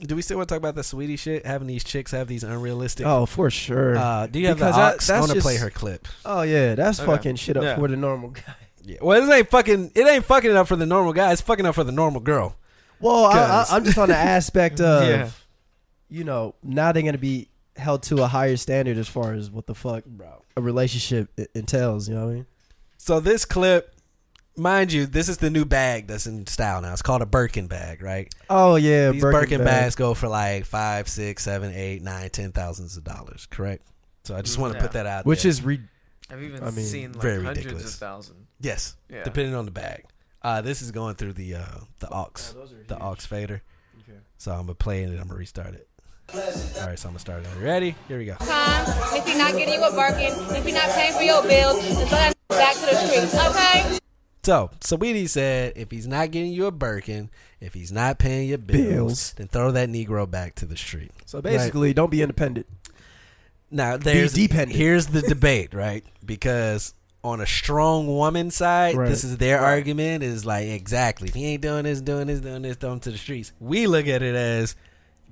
Do we still want to talk about the Saweetie shit? Having these chicks have these unrealistic. Oh, for sure. Do you have the aux? I want to play her clip. Oh yeah, that's fucking shit up for the normal guy. Yeah. Well, it ain't fucking it up for the normal guy. It's fucking up for the normal girl. Well, I'm just on the aspect of, now they're gonna be held to a higher standard as far as what the fuck a relationship entails. You know what I mean? So this clip. Mind you, this is the new bag that's in style now. It's called a Birkin bag, right? Oh yeah, these Birkin bags go for like $5, $6, $7, $8, $9, $10,000s, correct? So I just want to put that out, which there. is I've even seen like very hundreds ridiculous. of thousands. Yes, depending on the bag. This is going through the aux, the aux fader. Okay. So I'm gonna play it and I'm gonna restart it. All right, so I'm gonna start it. Ready? Here we go. If he's not getting you a Birkin, if he's not paying for your bills, then throw that back to the streets, okay? So Saweetie said, if he's not getting you a Birkin, if he's not paying your bills, then throw that Negro back to the street. So basically, don't be independent. Now, here's the debate, right? Because on a strong woman side, this is their argument, is like, exactly, if he ain't doing this, throw him to the streets. We look at it as,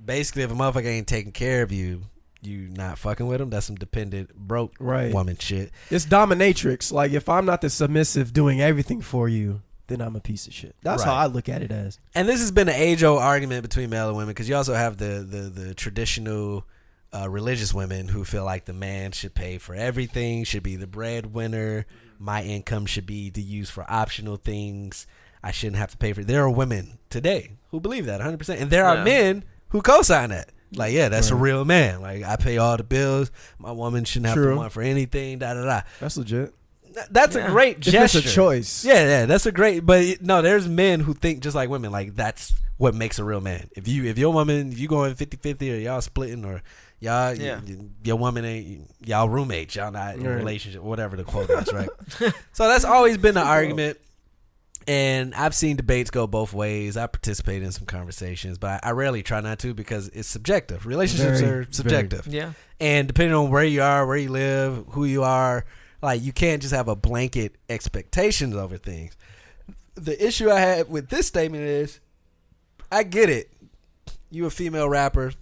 basically, if a motherfucker ain't taking care of you, you not fucking with him. That's some dependent broke woman shit. It's dominatrix. Like, if I'm not the submissive doing everything for you, then I'm a piece of shit. That's how I look at it as. And this has been an age-old argument between male and women, because you also have the traditional religious women who feel like the man should pay for everything, should be the breadwinner. My income should be to use for optional things. I shouldn't have to pay for it. There are women today who believe that 100%. And there are men who co-sign that. Like, that's a real man. Like, I pay all the bills. My woman shouldn't have to want for anything. That's legit. That's a great gesture. It's a choice. Yeah, that's a great. But no, there's men who think just like women. Like, that's what makes a real man. If your woman, if you going 50-50 or y'all splitting or y'all, your woman ain't y'all roommates, y'all not in a relationship, whatever the quote is, right? So that's always been the argument. And I've seen debates go both ways. I participate in some conversations, but I rarely try not to because it's subjective. Relationships are subjective. Yeah. And depending on where you are, where you live, who you are, like, you can't just have a blanket expectations over things. The issue I had with this statement is, I get it. You a female rapper.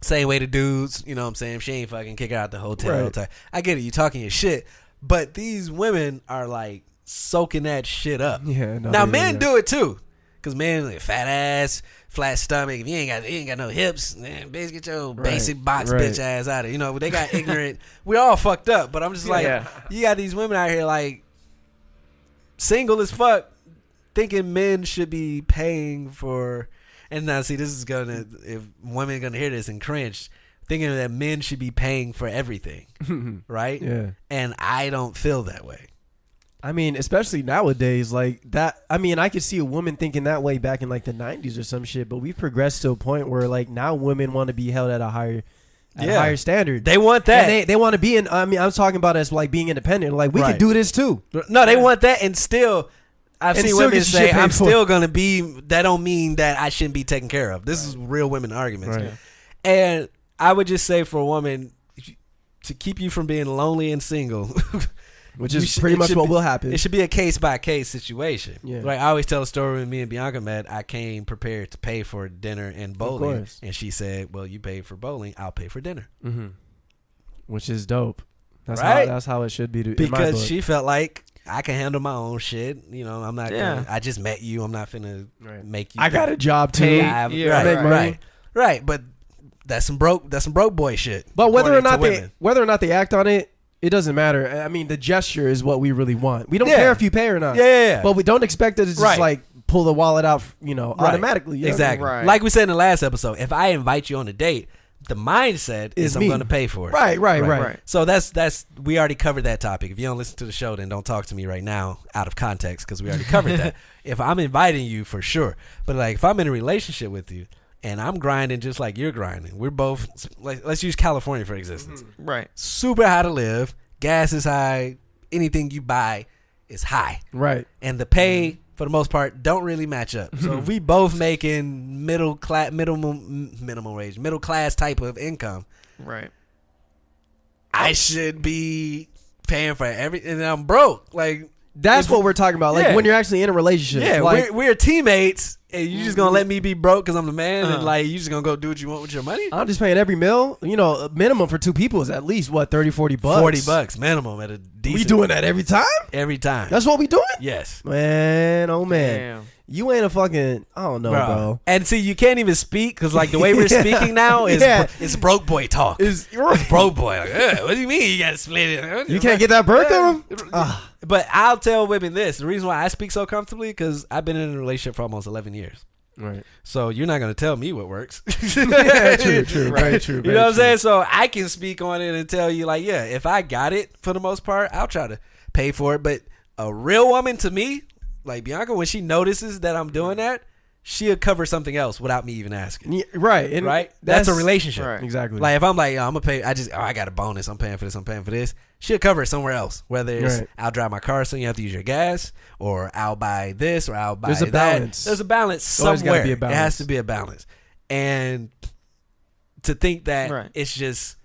Same way to dudes. You know what I'm saying? She ain't fucking kick her out the hotel. Right. I get it. You talking your shit. But these women are like, soaking that shit up. Now men do it too, cause men like fat ass, flat stomach. If you ain't got no hips, man, bitch, get your basic box bitch ass out of it. You know, they got ignorant. We all fucked up, but I'm just like, you got these women out here like single as fuck, thinking men should be paying for. And now see, this is if women gonna hear this and cringe, thinking that men should be paying for everything, right? Yeah. And I don't feel that way. I mean, especially nowadays, like that. I mean, I could see a woman thinking that way back in like the 90s or some shit, but we've progressed to a point where like now women want to be held at a higher standard. They want that. And they want to be in. I mean, I'm talking about as like being independent. Like we could do this too. No, they want that, and still, I've seen women say, "I'm still gonna be." That don't mean that I shouldn't be taken care of. This is real women arguments, and I would just say for a woman to keep you from being lonely and single. Which is pretty much what will happen. It should be a case-by-case situation. Yeah. Right? I always tell a story when me and Bianca met. I came prepared to pay for dinner and bowling. And she said, well, you paid for bowling. I'll pay for dinner. Mm-hmm. Which is dope. That's how it should be. Because she felt like I can handle my own shit. You know, I'm not gonna, I just met you. I'm not finna make you. I got a job too. Right. But that's some broke boy shit. But whether or not they act on it, it doesn't matter. I mean, the gesture is what we really want. We don't care if you pay or not. Yeah. But we don't expect it to just like pull the wallet out, automatically. Exactly. Right. Like we said in the last episode, if I invite you on a date, the mindset is I'm going to pay for it. Right. So that's we already covered that topic. If you don't listen to the show, then don't talk to me right now out of context because we already covered that. If I'm inviting you, for sure. But like if I'm in a relationship with you, and I'm grinding just like you're grinding. We're both, like, let's use California for existence. Right. Super high to live. Gas is high. Anything you buy is high. Right. And the pay, for the most part, don't really match up. So if we both making middle class type of income. Right. I should be paying for everything. And I'm broke. Like, That's what we're talking about. Like when you're actually in a relationship. Yeah, like, we're teammates, and you just gonna let me be broke because I'm the man, and like you just gonna go do what you want with your money. I'm just paying every meal. You know, a minimum for 2 people is at least what, $30-40. $40 minimum at a decent. We doing that every time? Every time. That's what we doing? Yes. Man, oh man. Damn. You ain't a fucking, I don't know, bro. And see, you can't even speak because like the way we're speaking now is it's broke boy talk. It's broke boy. Like, what do you mean you got to split it? You can't get that Birkin? But I'll tell women this. The reason why I speak so comfortably because I've been in a relationship for almost 11 years. Right. So you're not going to tell me what works. True. Very true. You know what I'm saying? So I can speak on it and tell you like, yeah, if I got it for the most part, I'll try to pay for it. But a real woman to me, like Bianca, when she notices that I'm doing that, she'll cover something else without me even asking. Yeah, right. And right? That's a relationship. Right. Exactly. Like if I'm like, I'm going to pay, I got a bonus. I'm paying for this. She'll cover it somewhere else. Whether it's I'll drive my car so you have to use your gas, or I'll buy this, or I'll buy that. There's a balance. There's a balance somewhere. Be a balance. It has to be a balance. And to think that it's just,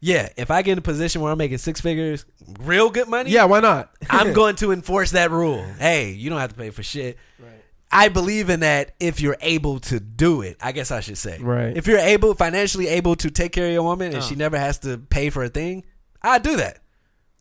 if I get in a position where I'm making 6 figures, real good money. Yeah, why not? I'm going to enforce that rule. Hey, you don't have to pay for shit. Right. I believe in that if you're able to do it, I guess I should say. Right. If you're financially able to take care of your woman and she never has to pay for a thing, I'd do that.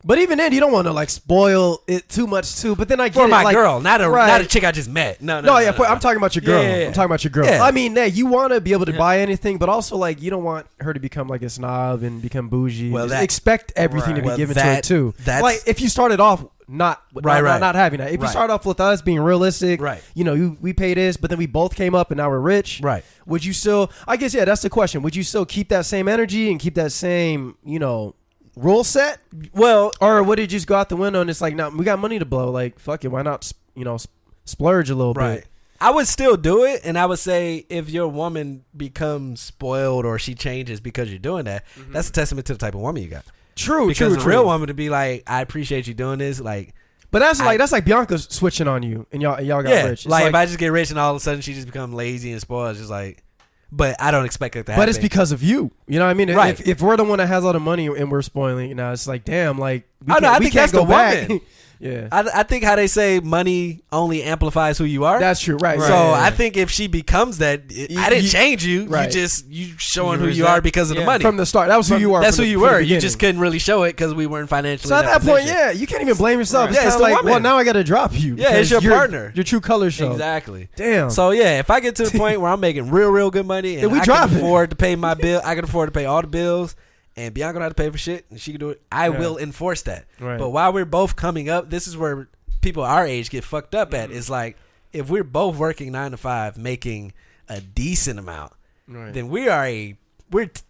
But even then, you don't want to like spoil it too much too. But then I get for my like, girl, not a chick I just met. No. I'm talking about your girl. Yeah. I'm talking about your girl. Yeah. I mean, you want to be able to buy anything, but also like you don't want her to become like a snob and become bougie. Well, expect everything to be given to her too. Like if you started off not having that. If you start off with us being realistic, you know, we pay this, but then we both came up and now we're rich. Right. Would you still? I guess that's the question. Would you still keep that same energy and keep that same, you know, rule set? Well, or would it just go out the window and it's like, no, we got money to blow, like fuck it, why not, you know, splurge a little bit? I would still do it, and I would say if your woman becomes spoiled or she changes because you're doing that, that's a testament to the type of woman you got. Because a real woman to be like, I appreciate you doing this, like. But that's like Bianca switching on you and y'all got rich. It's like if I just get rich and all of a sudden she just become lazy and spoiled, it's just like. But I don't expect it to happen. But it's because of you. You know what I mean? Right. If we're the one that has all the money and we're spoiling, you know, it's like, damn, like, I think that's the woman. Yeah. I think how they say money only amplifies who you are. That's true. Right. So I think if she becomes that, I didn't change you. Right. You showing who you are because of the money. From the start. That was who you are. That's who you were. You just couldn't really show it because we weren't financially. So at that point, you can't even blame yourself. It's kind of like, woman. Well, now I got to drop you. Yeah, it's your partner. Your true colors show. Exactly. Damn. So if I get to the point where I'm making real good money and I can afford to pay my bill, I can afford to pay all the bills. And Bianca don't have to pay for shit, and she can do it. I will enforce that. Right. But while we're both coming up, this is where people our age get fucked up at. It's like if we're both working 9 to 5, making a decent amount, then we're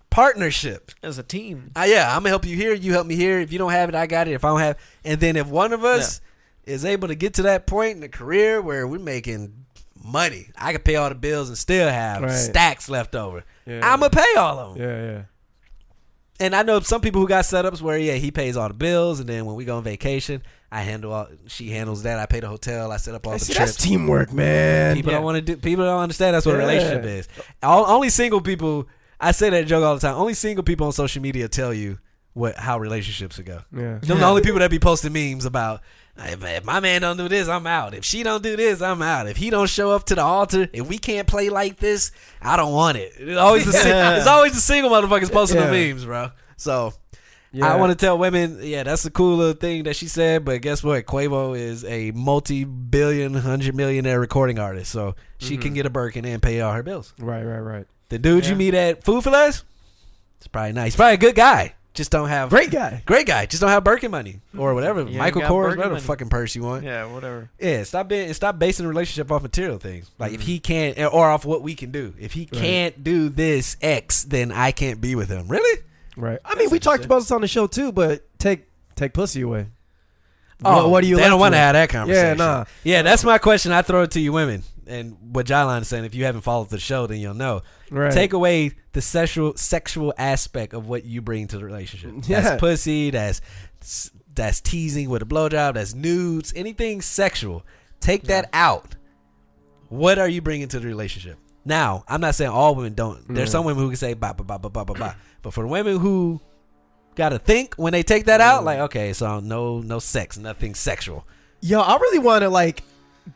partnership as a team. I'm gonna help you here, you help me here. If you don't have it, I got it. If I don't have, and then if one of us is able to get to that point in the career where we're making money, I can pay all the bills and still have stacks left over. I'm gonna pay all of them. Yeah. And I know some people who got setups where he pays all the bills, and then when we go on vacation, she handles that. I pay the hotel. I set up all the trips. That's teamwork, man. People don't want to do. People don't understand that's what a relationship is. Only single people. I say that joke all the time. Only single people on social media tell you how relationships go. Yeah. Them the only people that be posting memes about. If my man don't do this, I'm out. If she don't do this, I'm out. If he don't show up to the altar, if we can't play like this, I don't want it. It's always the single motherfuckers posting the memes, bro. So I want to tell women, that's a cool little thing that she said, but guess what? Quavo is a multi-billion, 100-millionaire recording artist, so she can get a Birkin and pay all her bills. Right. The dude you meet at Food for Less, it's probably nice. He's probably a good guy. Just don't have great guy. Just don't have Birkin money or whatever. Michael Kors, whatever fucking purse you want. Yeah, whatever. Yeah, stop basing a relationship off material things. Like if he can't, or off what we can do. If he can't do this X, then I can't be with him. Really? Right. I mean, we talked about this on the show too, but take pussy away. What do you? They don't want to have that conversation. Yeah, nah. Yeah, that's my question. I throw it to you women. And what Jyline is saying, if you haven't followed the show, then you'll know. Right. Take away the sexual aspect of what you bring to the relationship. Yeah. That's pussy, that's teasing with a blowjob, that's nudes, anything sexual. Take that out. What are you bringing to the relationship? Now, I'm not saying all women don't. There's some women who can say blah, blah, blah, blah, blah, blah, blah. But for the women who got to think when they take that out, like, okay, so no sex, nothing sexual. Yo, I really want to like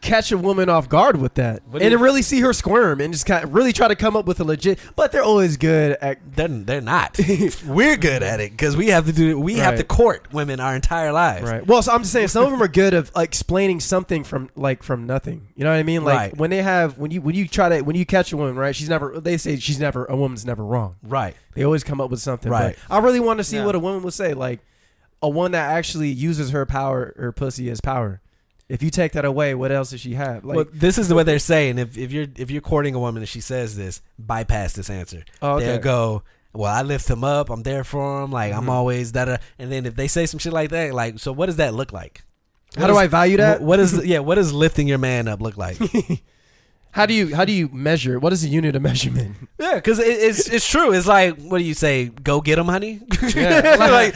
catch a woman off guard with that, and then really see her squirm and just kind of really try to come up with a legit. But they're always good at. They're not. We're good at it because we have to do. We have to court women our entire lives. Right. Well, so I'm just saying some of them are good at explaining something from nothing. You know what I mean? Like when you catch a woman, right? They say a woman's never wrong. Right. They always come up with something. Right. But I really want to see what a woman would say, like a one that actually uses her pussy as power. If you take that away, what else does she have? Like, well, this is what they're saying. If you're courting a woman and she says this, bypass this answer. Oh, okay. They'll go, well, I lift him up. I'm there for him. Like I'm always that. And then if they say some shit like that, like, so what does that look like? How do I value that? What does lifting your man up look like? How do you measure? What is the unit of measurement? Yeah, because it's true. It's like, what do you say? Go get him, honey. Yeah, like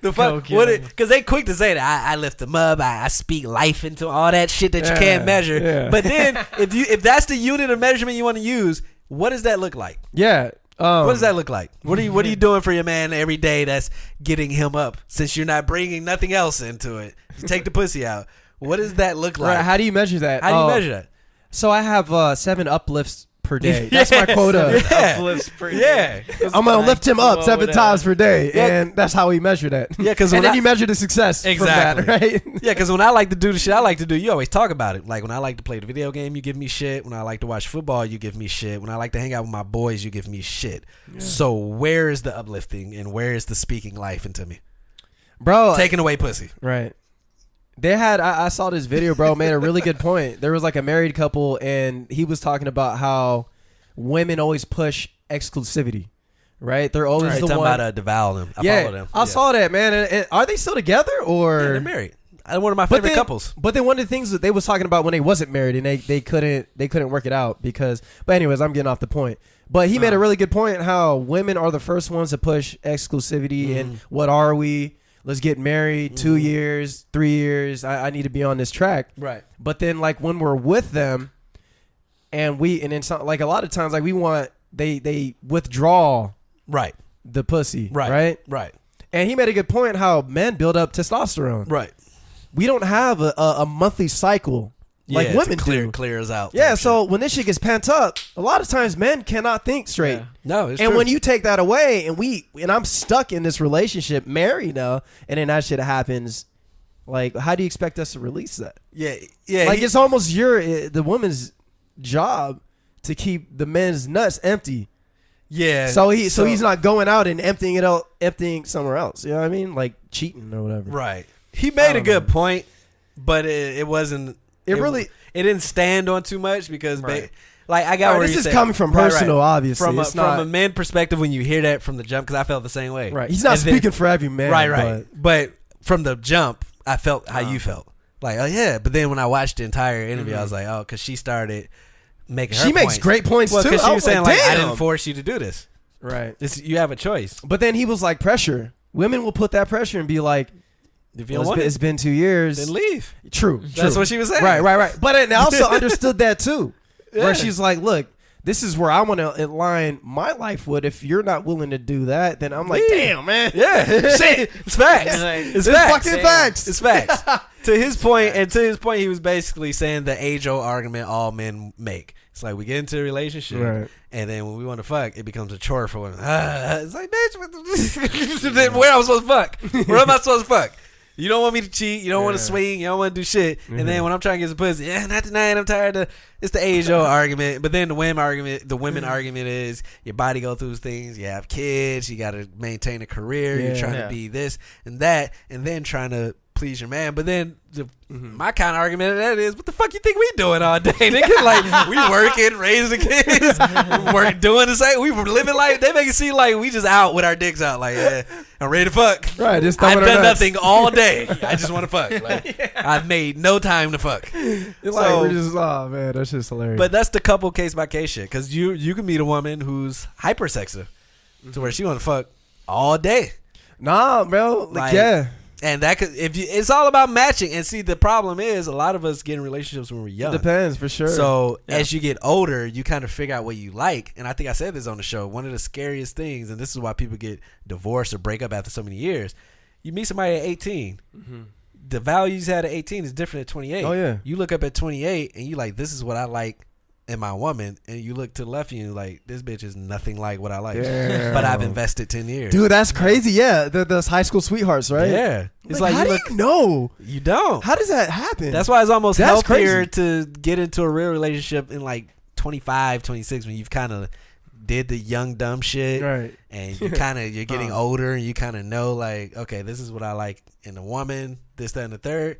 the fuck. Because they quick to say that I lift him up. I speak life into all that shit that you can't measure. Yeah. But then if that's the unit of measurement you want to use, what does that look like? Yeah. What does that look like? What are you doing for your man every day that's getting him up? Since you're not bringing nothing else into it, take the pussy out. What does that look like? Right, how do you measure that? How do you measure that? So I have 7 uplifts per day. That's my quota. Uplifts per day. Yeah. I'm going to lift him up 7 times per day. Yeah. And that's how we measure that. Yeah, and then you measure the success from that, right? Yeah, because when I like to do the shit I like to do, you always talk about it. Like when I like to play the video game, you give me shit. When I like to watch football, you give me shit. When I like to hang out with my boys, you give me shit. Yeah. So where is the uplifting and where is the speaking life into me? Bro. Taking away pussy. Right. I saw this video, bro, made a really good point. There was like a married couple, and he was talking about how women always push exclusivity, right? They're always the talking one. about DeVal them. I follow them. I saw that, man. And are they still together or? Yeah, they're married. One of my favorite couples. But then one of the things that they was talking about when they wasn't married and they couldn't work it out because. But anyways, I'm getting off the point. But he made a really good point how women are the first ones to push exclusivity and what are we? Let's get married 2 years, 3 years. I need to be on this track. Right. But then like when we're with them and then like a lot of times like we want they withdraw the pussy. Right. And he made a good point how men build up testosterone. Right. We don't have a monthly cycle like women do. Clears out. Yeah, so when this shit gets pent up, a lot of times men cannot think straight. Yeah. No, it's and true. when you take that away, and I'm stuck in this relationship, married now, and then that shit happens, like, how do you expect us to release that? Yeah. Like it's almost the woman's job to keep the men's nuts empty. Yeah. So he's not going out and emptying somewhere else. You know what I mean? Like cheating or whatever. Right. He made a good point, but it wasn't. It didn't stand on too much because like I got where this is coming from personal, obviously. From a man perspective, when you hear that from the jump, because I felt the same way. Right, he's not speaking for every man. Right. But from the jump, I felt how you felt. Like, oh yeah. But then when I watched the entire interview, I was like, oh, because she started making. She makes great points too. Because she was saying like, I didn't force you to do this. Right. You have a choice. But then he was like, pressure. Women will put that pressure and be like. If you don't want it's been 2 years. Then leave. True. That's what she was saying. Right. But I also understood that too. Yeah. Where she's like, look, this is where I want to align my life with. If you're not willing to do that, then I'm like, damn, man. Yeah. Shit. It's facts. It's fucking facts. It's facts. To his point, he was basically saying the age-old argument all men make. It's like we get into a relationship, and then when we want to fuck, it becomes a chore for women. It's like, bitch, where am I supposed to fuck? Where am I supposed to fuck? You don't want me to cheat. You don't want to swing. You don't want to do shit. And then when I'm trying to get some pussy, not tonight. I'm tired of. It's the age-old argument. But then the women argument is your body go through things. You have kids. You got to maintain a career. You're trying to be this and that, and then trying to please your man. But then my kind of argument of that is, what the fuck you think we doing all day? Nigga, like we working, raising the kids, doing the same. We were living life. They make it seem like we just out with our dicks out. Like, I'm ready to fuck. Right. Just I've done nothing all day. I just want to fuck. Like, I've made no time to fuck. We're just, oh man, that's just hilarious. But that's the couple case by case shit. Because you can meet a woman who's hypersexive to where she want to fuck all day. Nah, bro. Like yeah. And that could, it's all about matching. And see, the problem is a lot of us get in relationships when we're young. It depends for sure. So as you get older, you kind of figure out what you like. And I think I said this on the show. One of the scariest things, and this is why people get divorced or break up after so many years. You meet somebody at 18. the values you had at 18 is different at 28. Oh yeah. You look up at 28 and you like, this is what I like in my woman, and you look to the left and you like, this bitch is nothing like what I like. Damn. But I've invested 10 years. Dude, that's crazy. Yeah, those high school sweethearts, right? Yeah. It's Like, how do you know? You don't. How does that happen? That's why it's almost That's healthier crazy. to get into a real relationship in like 25, 26 when you've kind of did the young dumb shit, right. and you kind of you're getting older and you kind of know like, okay, this is what I like in a woman, this, that, and the third,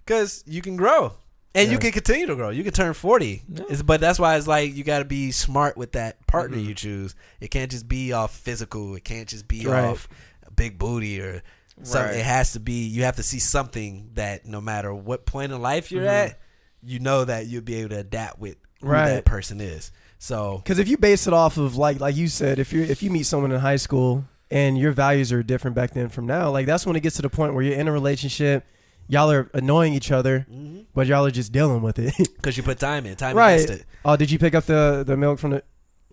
because you can grow and you can continue to grow. You can turn 40, but that's why it's like you got to be smart with that partner you choose. It can't just be off physical. It can't just be off a big booty or something. It has to be. You have to see something that no matter what point in life you're at, you know that you'll be able to adapt with who that person is. So, because if you base it off of like you said, if you meet someone in high school and your values are different back then from now, like that's when it gets to the point where you're in a relationship, y'all are annoying each other, but y'all are just dealing with it because you put time in, time right. invested. Oh, did you pick up the milk from the?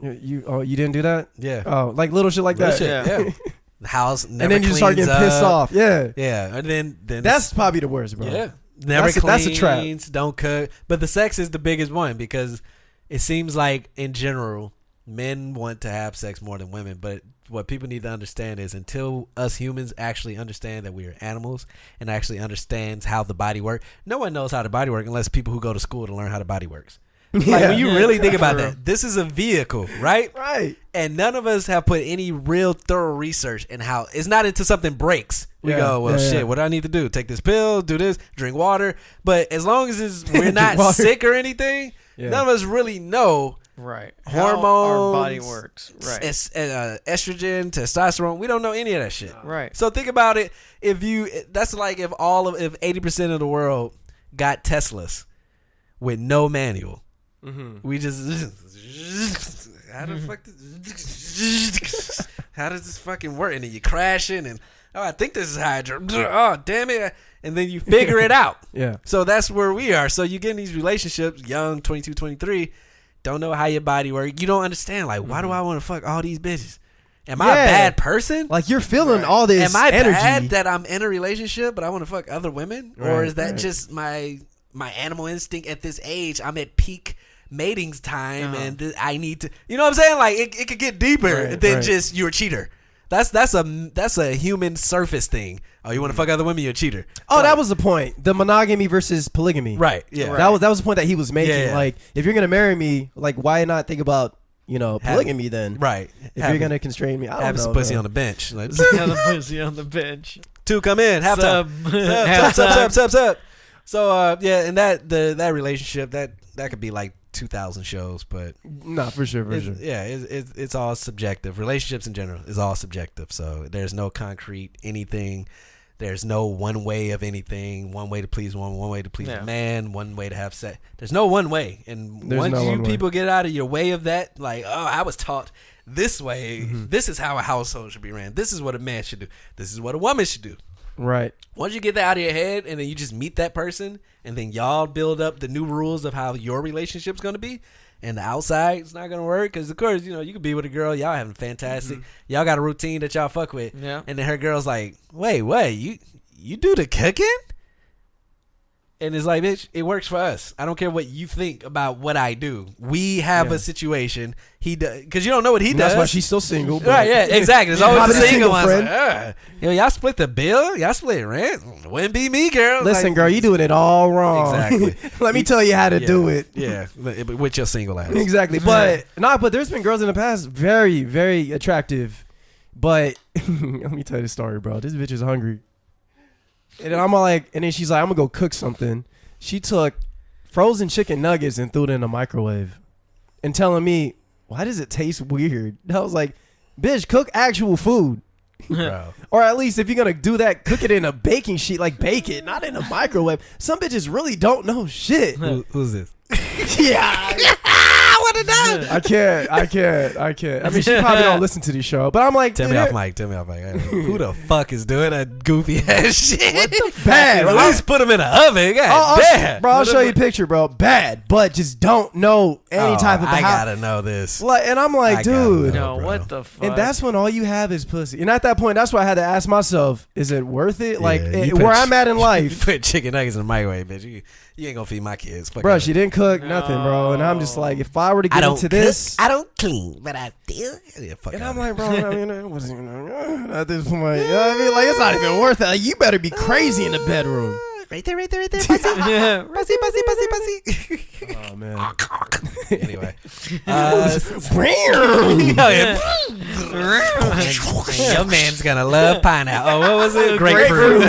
You didn't do that? Yeah. Oh, like little shit like little that. Shit, yeah. The house never and then you just start getting pissed off. Yeah. Yeah. And then that's probably the worst, bro. Yeah. Never cleans. That's a trap. Don't cook. But the sex is the biggest one because it seems like in general men want to have sex more than women, but what people need to understand is until us humans actually understand that we are animals and actually understands how the body works, no one knows how the body works unless people who go to school to learn how the body works. Like when you really think about that, this is a vehicle, right? Right. And none of us have put any real thorough research in how it's not until something breaks. We go, well, shit, what do I need to do? Take this pill, do this, drink water. But as long as we're not sick or anything, none of us really know. Right. Hormones, how our body works. Right. Estrogen, testosterone. We don't know any of that shit. Right. So think about it. That's like if 80% of the world got Teslas with no manual. We just how the fuck how does this fucking work? And then you crashing and I think this is how I drove. Oh damn it. And then you figure it out. Yeah. So that's where we are. So you get in these relationships, young, 22, 23, don't know how your body works. You don't understand. Like, why do I want to fuck all these bitches? Am I a bad person? Like you're feeling all this Am I energy. bad that I'm in a relationship but I want to fuck other women? Or is that just my animal instinct at this age? I'm at peak mating's time and I need to, you know what I'm saying? Like it could get deeper than just you're a cheater. That's a human surface thing. Oh, you want to fuck other women? You're a cheater. Oh, like, that was the point. The monogamy versus polygamy. Right. Yeah. That was the point that he was making. Yeah. Like, if you're gonna marry me, like, why not think about polygamy then? Right. If you're gonna constrain me, I don't know. Have some pussy on the bench. Like, have the pussy on the bench. Two come in. Half time. Sub. So and that relationship that could be like 2,000 shows, but no, for sure. Yeah, it's all subjective. Relationships in general is all subjective. So there's no concrete anything. There's no one way of anything. One way to please one way to please a man. One way to have sex. There's no one way. And once you people get out of your way of that, like, oh, I was taught this way. This is how a household should be ran. This is what a man should do. This is what a woman should do. Right. Once you get that out of your head and then you just meet that person and then y'all build up the new rules of how your relationship's going to be and the outside it's not going to work because, of course, you could be with a girl. Y'all having fantastic. Y'all got a routine that y'all fuck with. Yeah. And then her girl's like, wait, you do the cooking? And it's like, bitch, it works for us. I don't care what you think about what I do. We have a situation. He does, because you don't know what he does. That's why she's still single. Right, yeah, exactly. It's always the single one. Friend. Like, y'all split the bill? Y'all split rent? Wouldn't be me, girl. Listen, like, girl, you doing it all wrong. Exactly. Let me tell you how to do it. Yeah, with your single ass. Exactly. But there's been girls in the past very, very attractive. But let me tell you the story, bro. This bitch is hungry. And then she's like, I'm gonna go cook something. She took frozen chicken nuggets and threw it in the microwave and telling me, why does it taste weird? And I was like, bitch, cook actual food. Bro. Or at least if you're gonna do that, cook it in a baking sheet, like bake it, not in a microwave. Some bitches really don't know shit. Who's this? Yeah. want to know. I can't. I mean, she probably don't listen to the show, but I'm like, Tell me off mic. Who the fuck is doing that goofy ass shit? What the bad? At least put them in the oven. God damn. Bro, I'll show you a picture, bro. Bad, but just don't know any type of. I gotta know this. Like, and I'm like, dude. No, what the fuck? And that's when all you have is pussy. And at that point, that's why I had to ask myself, is it worth it? Like, where I'm at in life. You put chicken nuggets in the microwave, bitch. You ain't gonna feed my kids. Fuck bro, out. she didn't cook nothing, bro. And I'm just like, if I were to get into this. I don't clean, but I feel. Yeah, fuck And out. I'm like, bro, I mean, it wasn't even at this point. You know what I mean? Like, it's not even worth it. Like, you better be crazy in the bedroom. Right there. Yeah. Pussy. Oh, man. Anyway. Your man's gonna love pineapple. Oh, what was it? Grapefruit.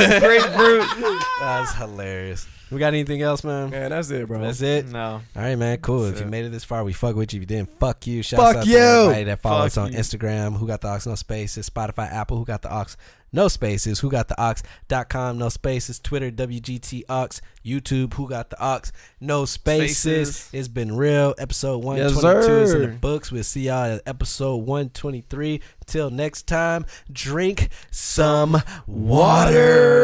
That's hilarious. We got anything else, man? Man, that's it, bro. That's it? No. All right, man. Cool. That's if you it. made it this far, we fuck with you. If you didn't, fuck you. Fuck Shouts out you. to everybody that follow us Fuck on you. Instagram. Who got the aux? No spaces. Spotify, Apple. Who got the aux? No spaces. WhoGotTheAux.com. No spaces. Twitter, WGTAUX. YouTube, Who Got the Aux? No spaces. It's been real. Episode 122 is in the books. We'll see y'all at episode 123. Till next time, drink some water.